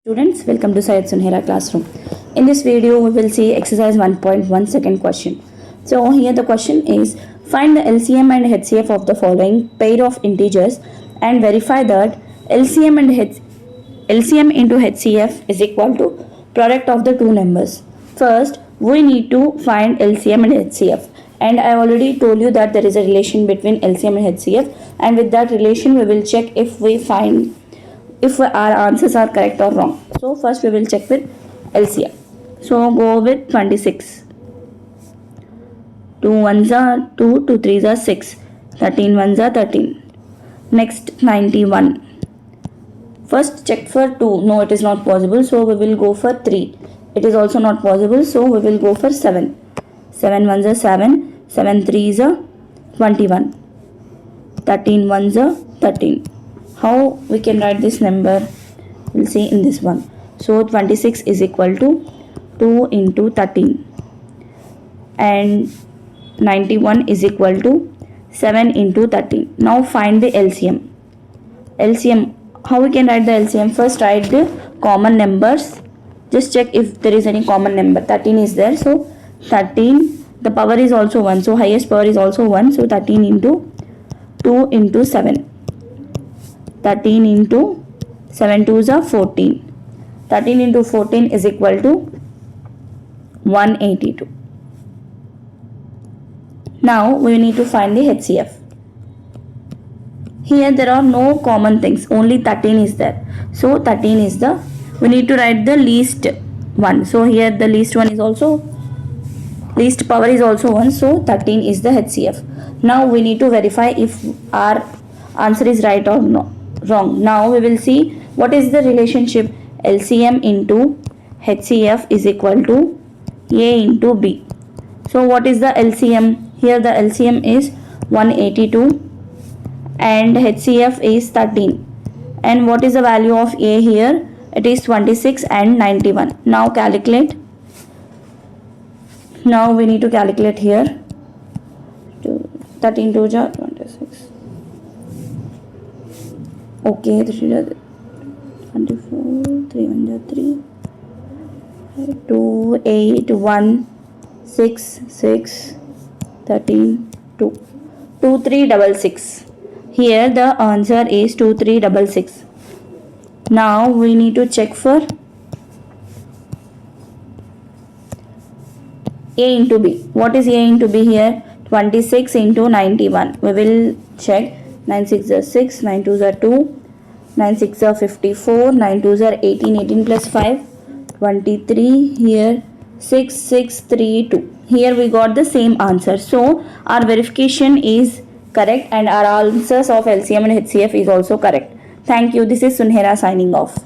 Students, welcome to Syed Sunhera classroom. In this video, we will see exercise 1.1 second question. So here the question is, find the LCM and HCF of the following pair of integers and verify that LCM into HCF is equal to product of the two numbers. First, we need to find LCM and HCF. And I already told you that there is a relation between LCM and HCF, and with that relation we will check if our answers are correct or wrong. So first we will check with LCM. So go with 26. 2 1s are 2, 2 3s are 6, 13 1s are 13. Next 91. First check for 2. No, it is not possible. So we will go for 3. It is also not possible. So we will go for 7. 7 1s are 7, 7 3s are 21. 13 1s are 13. How we can write this number? We'll see in this one. So 26 is equal to 2 into 13 and 91 is equal to 7 into 13. Now find the LCM. How we can write the LCM? First write the common numbers. Just check if there is any common number. 13 is there. So 13, the power is also 1. So highest power is also 1. So 13 into 2 into 7. 13 into 7 2s are 14. 13 into 14 is equal to 182. Now we need to find the HCF. Here there are no common things, only 13 is there. So 13 is we need to write the least one. So here the least one is also, least power is also 1. So 13 is the HCF. Now we need to verify if our answer is right or no. Wrong. Now we will see what is the relationship. LCM into HCF is equal to A into B. So what is the LCM? Here the LCM is 182 and HCF is 13. And what is the value of A here? It is 26 and 91. Now calculate. Now we need to calculate here. 13 2 26. Okay, this is 24, 3 1 3, 2 8 1 6 6 13 2 2 3 6 6. Here the answer is 2 3 6 6. Now we need to check for A into B. What is A into B here? 26 into 91. We will check. 9 6 are 6, 9 2s are 2, 9 6 are 54, 9 2s are 18, 18 plus 5, 23, here 6 6 3 2. Here we got the same answer. So our verification is correct and our answers of LCM and HCF is also correct. Thank you. This is Sunhera signing off.